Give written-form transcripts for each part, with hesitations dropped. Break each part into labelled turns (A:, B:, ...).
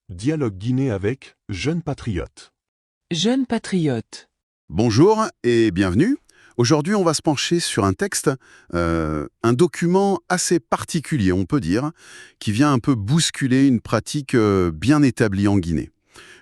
A: Dialogue Guinée avec Jeunes Patriotes.
B: Jeunes patriotes.
C: Bonjour et bienvenue. Aujourd'hui, on va se pencher sur un texte, un document assez particulier, on peut dire, qui vient un peu bousculer une pratique bien établie en Guinée.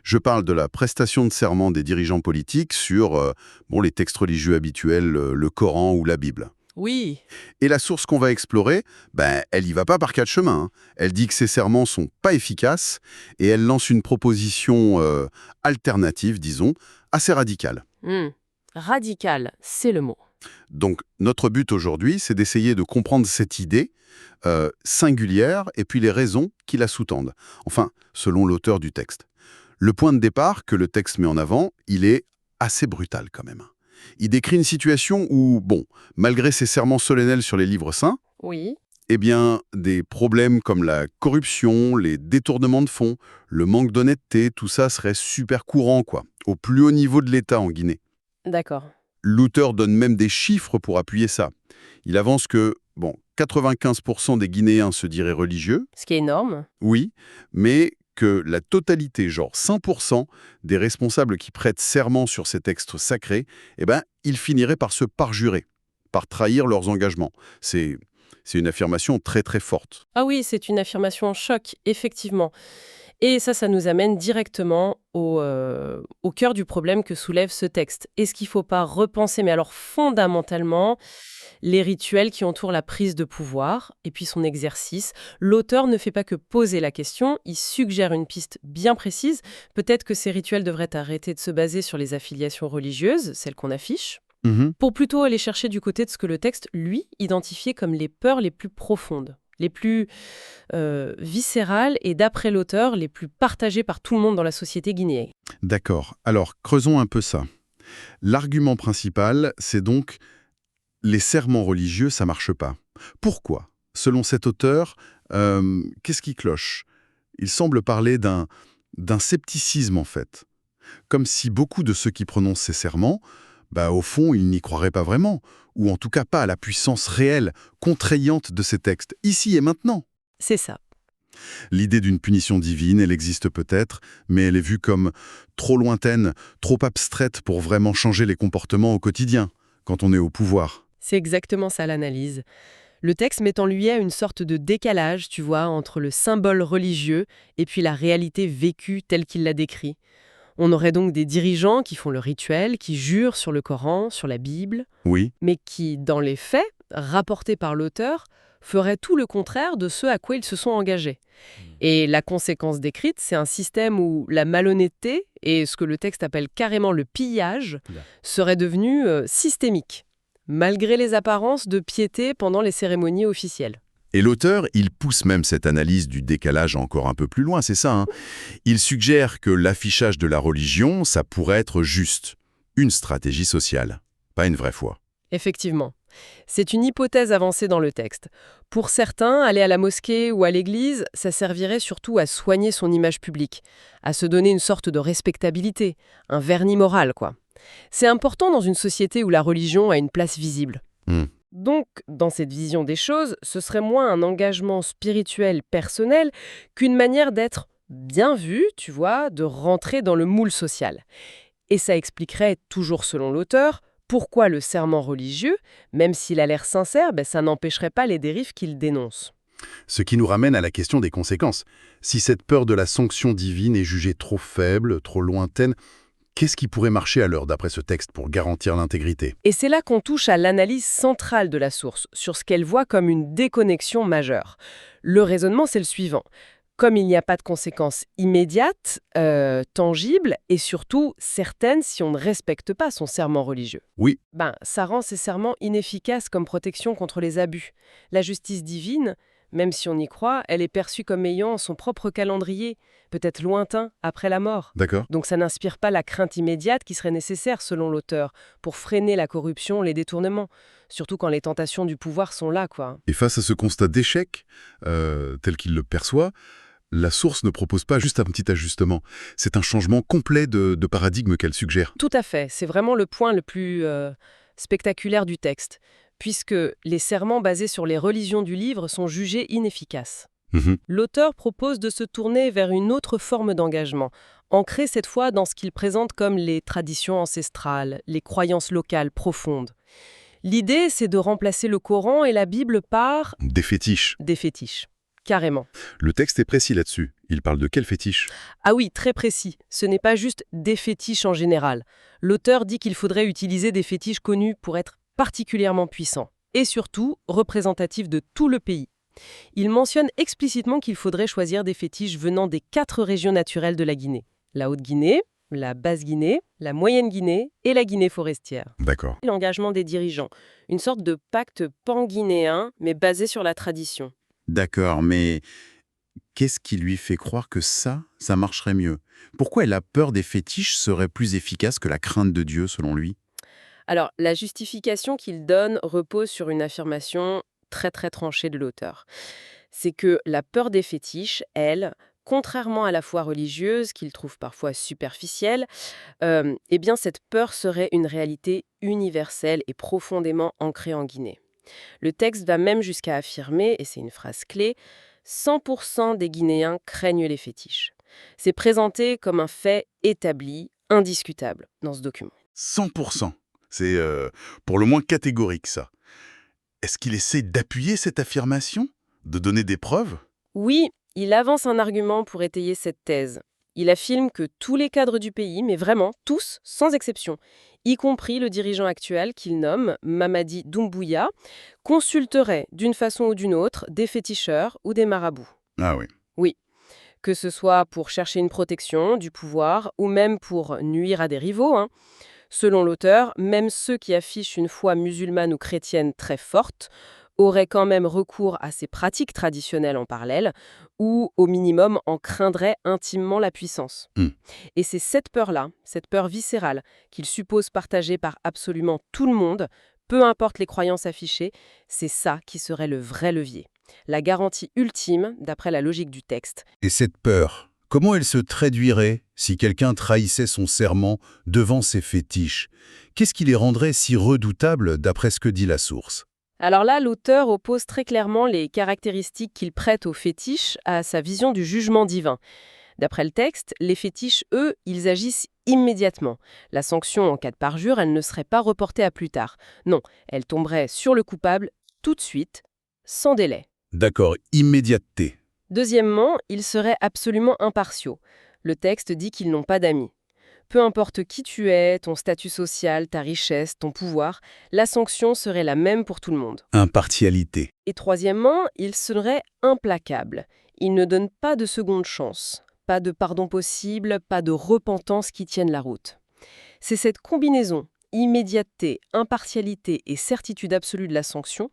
C: Je parle de la prestation de serment des dirigeants politiques sur les textes religieux habituels, le Coran ou la Bible.
B: Oui,
C: Et la source qu'on va explorer, elle y va pas par quatre chemins, hein. Elle dit que ces serments sont pas efficaces et elle lance une proposition alternative, disons, assez radicale.
B: radical, c'est le mot.
C: Donc, notre but aujourd'hui, c'est d'essayer de comprendre cette idée singulière et puis les raisons qui la sous-tendent. Enfin, selon l'auteur du texte. Le point de départ que le texte met en avant, il est assez brutal quand même. Il décrit une situation où, malgré ses serments solennels sur les livres saints,
B: Oui,
C: des problèmes comme la corruption, les détournements de fonds, le manque d'honnêteté, tout ça serait super courant, au plus haut niveau de l'État en Guinée.
B: d'accord.
C: L'auteur donne même des chiffres pour appuyer ça. Il avance que, 95% des Guinéens se diraient religieux,
B: Ce qui est énorme.
C: oui, mais que la totalité, genre 100% des responsables qui prêtent serment sur ces textes sacrés, ils finiraient par se parjurer, par trahir leurs engagements. C'est une affirmation très très forte.
B: Ah oui, c'est une affirmation en choc, effectivement. Et ça nous amène directement au cœur du problème que soulève ce texte. Est-ce qu'il ne faut pas repenser, mais alors fondamentalement, les rituels qui entourent la prise de pouvoir et puis son exercice? L'auteur ne fait pas que poser la question, il suggère une piste bien précise. Peut-être que ces rituels devraient arrêter de se baser sur les affiliations religieuses, celles qu'on affiche, pour plutôt aller chercher du côté de ce que le texte, lui, identifiait comme les peurs les plus profondes, les plus viscérales et, d'après l'auteur, les plus partagées par tout le monde dans la société guinéenne.
C: D'accord. Alors, creusons un peu ça. L'argument principal, c'est donc les serments religieux, ça marche pas. Pourquoi? Selon cet auteur, qu'est-ce qui cloche? Il semble parler d'un scepticisme, en fait. Comme si beaucoup de ceux qui prononcent ces serments, au fond, ils n'y croiraient pas vraiment, ou en tout cas pas à la puissance réelle, contraignante de ces textes, ici et maintenant.
B: C'est ça.
C: L'idée d'une punition divine, elle existe peut-être, mais elle est vue comme trop lointaine, trop abstraite pour vraiment changer les comportements au quotidien, quand on est au pouvoir.
B: C'est exactement ça l'analyse. Le texte met en lumière une sorte de décalage, tu vois, entre le symbole religieux et puis la réalité vécue telle qu'il l'a décrit. On aurait donc des dirigeants qui font le rituel, qui jurent sur le Coran, sur la Bible,
C: Oui,
B: mais qui, dans les faits, rapportés par l'auteur, feraient tout le contraire de ce à quoi ils se sont engagés. Et la conséquence décrite, c'est un système où la malhonnêteté, et ce que le texte appelle carrément le pillage, serait devenu systémique, malgré les apparences de piété pendant les cérémonies officielles.
C: et l'auteur, il pousse même cette analyse du décalage encore un peu plus loin, c'est ça, hein. Il suggère que l'affichage de la religion, ça pourrait être juste une stratégie sociale, pas une vraie foi.
B: Effectivement. C'est une hypothèse avancée dans le texte. Pour certains, aller à la mosquée ou à l'église, ça servirait surtout à soigner son image publique, à se donner une sorte de respectabilité, un vernis moral, quoi. C'est important dans une société où la religion a une place visible.
C: Hmm.
B: Donc, dans cette vision des choses, ce serait moins un engagement spirituel personnel qu'une manière d'être bien vu, tu vois, de rentrer dans le moule social. Et ça expliquerait, toujours selon l'auteur, pourquoi le serment religieux, même s'il a l'air sincère, ça n'empêcherait pas les dérives qu'il dénonce.
C: Ce qui nous ramène à la question des conséquences. Si cette peur de la sanction divine est jugée trop faible, trop lointaine, qu'est-ce qui pourrait marcher alors d'après ce texte pour garantir l'intégrité?
B: Et c'est là qu'on touche à l'analyse centrale de la source, sur ce qu'elle voit comme une déconnexion majeure. Le raisonnement, c'est le suivant. Comme il n'y a pas de conséquences immédiates, tangibles, et surtout certaines si on ne respecte pas son serment religieux.
C: Oui,
B: Ça rend ces serments inefficaces comme protection contre les abus. La justice divine, même si on y croit, elle est perçue comme ayant son propre calendrier, peut-être lointain, après la mort.
C: d'accord.
B: Donc ça n'inspire pas la crainte immédiate qui serait nécessaire, selon l'auteur, pour freiner la corruption, les détournements. Surtout quand les tentations du pouvoir sont là, quoi.
C: Et face à ce constat d'échec, tel qu'il le perçoit, la source ne propose pas juste un petit ajustement. C'est un changement complet de paradigme qu'elle suggère.
B: Tout à fait, c'est vraiment le point le plus spectaculaire du texte, puisque les serments basés sur les religions du livre sont jugés inefficaces.
C: Mhm.
B: L'auteur propose de se tourner vers une autre forme d'engagement, ancrée cette fois dans ce qu'il présente comme les traditions ancestrales, les croyances locales profondes. L'idée, c'est de remplacer le Coran et la Bible par
C: Des fétiches.
B: des fétiches. Carrément.
C: Le texte est précis là-dessus. Il parle de quel fétiche?
B: Ah oui, très précis. Ce n'est pas juste des fétiches en général. L'auteur dit qu'il faudrait utiliser des fétiches connus pour être particulièrement puissants, et surtout représentatifs de tout le pays. Il mentionne explicitement qu'il faudrait choisir des fétiches venant des 4 régions naturelles de la Guinée. La Haute-Guinée, la Basse-Guinée, la Moyenne-Guinée et la Guinée forestière.
C: D'accord.
B: L'engagement des dirigeants, une sorte de pacte pan-guinéen, mais basé sur la tradition.
C: D'accord, mais qu'est-ce qui lui fait croire que ça marcherait mieux? Pourquoi la peur des fétiches serait plus efficace que la crainte de Dieu, selon lui?
B: Alors, la justification qu'il donne repose sur une affirmation très très tranchée de l'auteur. C'est que la peur des fétiches, elle, contrairement à la foi religieuse, qu'il trouve parfois superficielle, eh bien cette peur serait une réalité universelle et profondément ancrée en Guinée. Le texte va même jusqu'à affirmer, et c'est une phrase clé, 100% des Guinéens craignent les fétiches. C'est présenté comme un fait établi, indiscutable, dans ce document.
C: 100%. C'est pour le moins catégorique, ça. Est-ce qu'il essaie d'appuyer cette affirmation? De donner des preuves?
B: Oui, il avance un argument pour étayer cette thèse. Il affirme que tous les cadres du pays, mais vraiment tous, sans exception, y compris le dirigeant actuel qu'il nomme Mamadi Doumbouya, consulteraient d'une façon ou d'une autre des féticheurs ou des marabouts.
C: Ah oui.
B: Oui, que ce soit pour chercher une protection, du pouvoir, ou même pour nuire à des rivaux, hein. Selon l'auteur, même ceux qui affichent une foi musulmane ou chrétienne très forte auraient quand même recours à ces pratiques traditionnelles en parallèle, ou au minimum en craindraient intimement la puissance.
C: Hmm.
B: Et c'est cette peur-là, cette peur viscérale, qu'il suppose partagée par absolument tout le monde, peu importe les croyances affichées, c'est ça qui serait le vrai levier. La garantie ultime, d'après la logique du texte.
D: Et cette peur, comment elle se traduirait si quelqu'un trahissait son serment devant ses fétiches? Qu'est-ce qui les rendrait si redoutables d'après ce que dit la source?
B: Alors là, l'auteur oppose très clairement les caractéristiques qu'il prête aux fétiches à sa vision du jugement divin. D'après le texte, les fétiches, eux, ils agissent immédiatement. La sanction en cas de parjure, elle ne serait pas reportée à plus tard. Non, elle tomberait sur le coupable tout de suite, sans délai.
D: D'accord, immédiateté.
B: Deuxièmement, ils seraient absolument impartiaux. Le texte dit qu'ils n'ont pas d'amis. Peu importe qui tu es, ton statut social, ta richesse, ton pouvoir, la sanction serait la même pour tout le monde.
D: Impartialité.
B: Et troisièmement, ils seraient implacables. Ils ne donnent pas de seconde chance, pas de pardon possible, pas de repentance qui tienne la route. C'est cette combinaison, immédiateté, impartialité et certitude absolue de la sanction,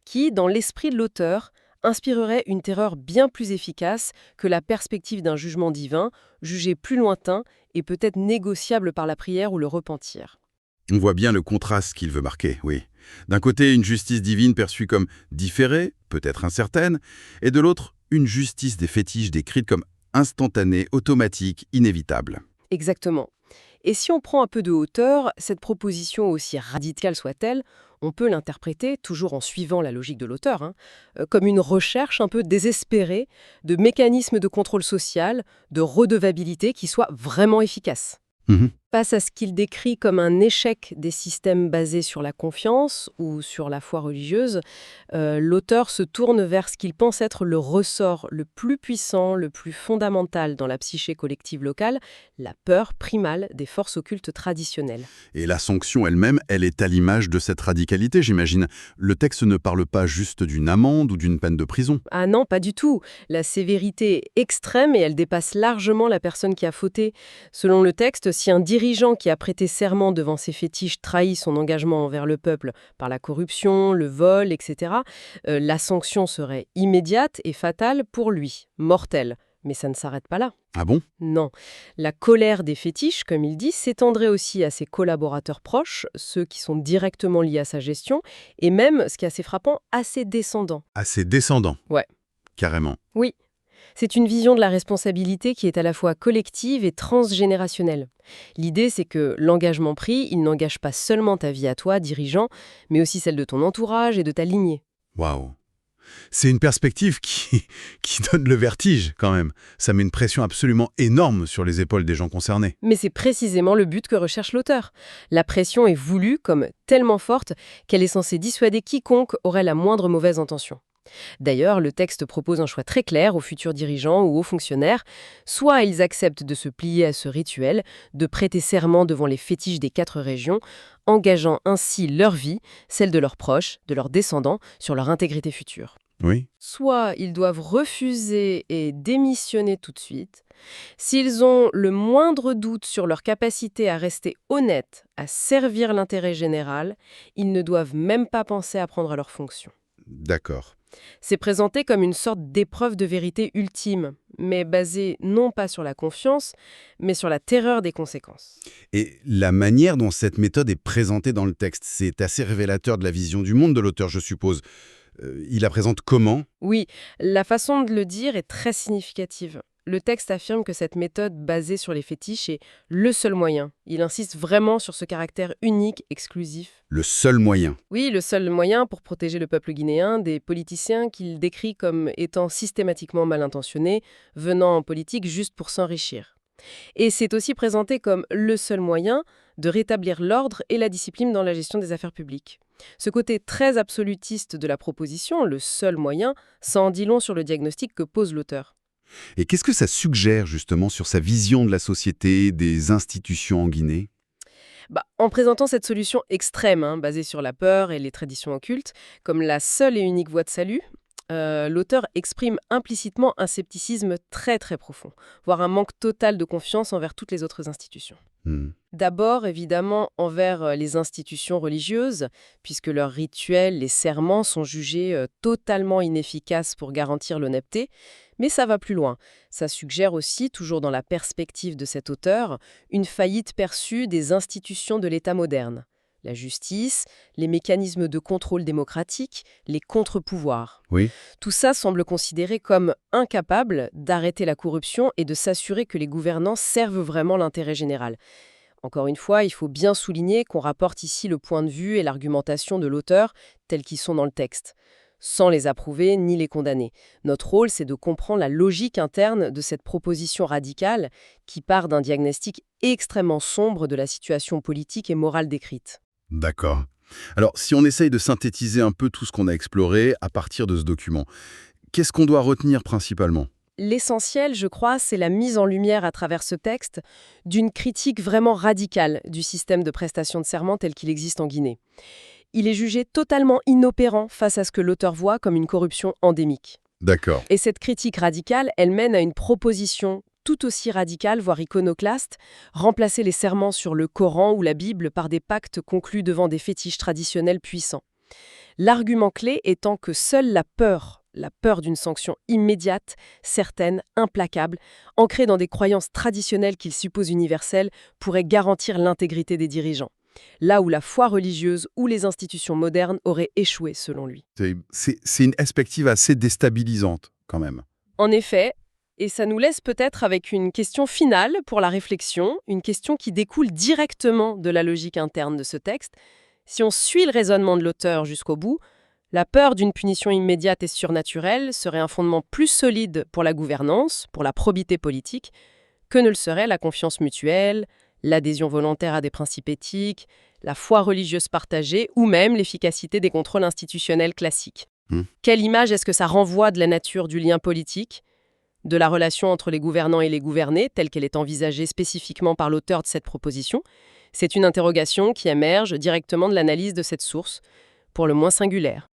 B: qui, dans l'esprit de l'auteur, inspirerait une terreur bien plus efficace que la perspective d'un jugement divin, jugé plus lointain et peut-être négociable par la prière ou le repentir.
C: On voit bien le contraste qu'il veut marquer, oui. D'un côté, une justice divine perçue comme différée, peut-être incertaine, et de l'autre, une justice des fétiches décrite comme instantanée, automatique, inévitable.
B: Exactement. Et si on prend un peu de hauteur, cette proposition, aussi radicale soit-elle, on peut l'interpréter, toujours en suivant la logique de l'auteur, comme une recherche un peu désespérée de mécanismes de contrôle social, de redevabilité qui soient vraiment efficaces.
C: Mhm.
B: Face à ce qu'il décrit comme un échec des systèmes basés sur la confiance ou sur la foi religieuse, l'auteur se tourne vers ce qu'il pense être le ressort le plus puissant, le plus fondamental dans la psyché collective locale, la peur primale des forces occultes traditionnelles.
C: Et la sanction elle-même, elle est à l'image de cette radicalité, j'imagine. Le texte ne parle pas juste d'une amende ou d'une peine de prison.
B: Ah non, pas du tout. La sévérité est extrême et elle dépasse largement la personne qui a fauté. Selon le texte, si un dirigeant qui a prêté serment devant ses fétiches trahit son engagement envers le peuple par la corruption, le vol, etc., la sanction serait immédiate et fatale pour lui, mortelle. Mais ça ne s'arrête pas là.
C: Ah bon?
B: Non. La colère des fétiches, comme il dit, s'étendrait aussi à ses collaborateurs proches, ceux qui sont directement liés à sa gestion, et même, ce qui est assez frappant, à ses descendants.
C: À ses descendants?
B: Ouais.
C: Carrément.
B: Oui. C'est une vision de la responsabilité qui est à la fois collective et transgénérationnelle. L'idée, c'est que l'engagement pris, il n'engage pas seulement ta vie à toi, dirigeant, mais aussi celle de ton entourage et de ta lignée.
C: Waouh.
D: C'est une perspective qui donne le vertige, quand même. Ça met une pression absolument énorme sur les épaules des gens concernés.
B: Mais c'est précisément le but que recherche l'auteur. La pression est voulue comme tellement forte qu'elle est censée dissuader quiconque aurait la moindre mauvaise intention. D'ailleurs, le texte propose un choix très clair aux futurs dirigeants ou aux fonctionnaires. Soit ils acceptent de se plier à ce rituel, de prêter serment devant les fétiches des 4 régions, engageant ainsi leur vie, celle de leurs proches, de leurs descendants, sur leur intégrité future.
C: Oui.
B: Soit ils doivent refuser et démissionner tout de suite. S'ils ont le moindre doute sur leur capacité à rester honnêtes, à servir l'intérêt général, ils ne doivent même pas penser à prendre leurs fonctions.
C: D'accord.
B: C'est présenté comme une sorte d'épreuve de vérité ultime, mais basée non pas sur la confiance, mais sur la terreur des conséquences.
C: Et la manière dont cette méthode est présentée dans le texte, c'est assez révélateur de la vision du monde de l'auteur, je suppose. Il la présente comment?
B: Oui, la façon de le dire est très significative. Le texte affirme que cette méthode basée sur les fétiches est le seul moyen. Il insiste vraiment sur ce caractère unique, exclusif.
C: Le seul moyen.
B: Oui, le seul moyen pour protéger le peuple guinéen des politiciens qu'il décrit comme étant systématiquement mal intentionnés, venant en politique juste pour s'enrichir. Et c'est aussi présenté comme le seul moyen de rétablir l'ordre et la discipline dans la gestion des affaires publiques. Ce côté très absolutiste de la proposition, le seul moyen, ça en dit long sur le diagnostic que pose l'auteur.
C: Et qu'est-ce que ça suggère justement sur sa vision de la société, des institutions en Guinée?
B: En présentant cette solution extrême, basée sur la peur et les traditions occultes, comme la seule et unique voie de salut, l'auteur exprime implicitement un scepticisme très très profond, voire un manque total de confiance envers toutes les autres institutions. D'abord, évidemment, envers les institutions religieuses, puisque leurs rituels, les serments sont jugés totalement inefficaces pour garantir l'honnêteté. Mais ça va plus loin. Ça suggère aussi, toujours dans la perspective de cet auteur, une faillite perçue des institutions de l'État moderne. La justice, les mécanismes de contrôle démocratique, les contre-pouvoirs.
C: Oui.
B: Tout ça semble considéré comme incapable d'arrêter la corruption et de s'assurer que les gouvernants servent vraiment l'intérêt général. Encore une fois, il faut bien souligner qu'on rapporte ici le point de vue et l'argumentation de l'auteur tels qu'ils sont dans le texte, sans les approuver ni les condamner. Notre rôle, c'est de comprendre la logique interne de cette proposition radicale qui part d'un diagnostic extrêmement sombre de la situation politique et morale décrite.
C: D'accord. Alors, si on essaye de synthétiser un peu tout ce qu'on a exploré à partir de ce document, qu'est-ce qu'on doit retenir principalement?
B: L'essentiel, je crois, c'est la mise en lumière à travers ce texte d'une critique vraiment radicale du système de prestation de serment tel qu'il existe en Guinée. Il est jugé totalement inopérant face à ce que l'auteur voit comme une corruption endémique.
C: D'accord.
B: Et cette critique radicale, elle mène à une proposition tout aussi radicale, voire iconoclaste, remplacer les serments sur le Coran ou la Bible par des pactes conclus devant des fétiches traditionnels puissants. L'argument clé étant que seule la peur d'une sanction immédiate, certaine, implacable, ancrée dans des croyances traditionnelles qu'il suppose universelles, pourrait garantir l'intégrité des dirigeants. Là où la foi religieuse ou les institutions modernes auraient échoué, selon lui.
C: C'est une perspective assez déstabilisante, quand même.
B: En effet, et ça nous laisse peut-être avec une question finale pour la réflexion, une question qui découle directement de la logique interne de ce texte. Si on suit le raisonnement de l'auteur jusqu'au bout, la peur d'une punition immédiate et surnaturelle serait un fondement plus solide pour la gouvernance, pour la probité politique, que ne le serait la confiance mutuelle, l'adhésion volontaire à des principes éthiques, la foi religieuse partagée ou même l'efficacité des contrôles institutionnels classiques. Quelle image est-ce que ça renvoie de la nature du lien politique, de la relation entre les gouvernants et les gouvernés, telle qu'elle est envisagée spécifiquement par l'auteur de cette proposition? C'est une interrogation qui émerge directement de l'analyse de cette source, pour le moins singulière.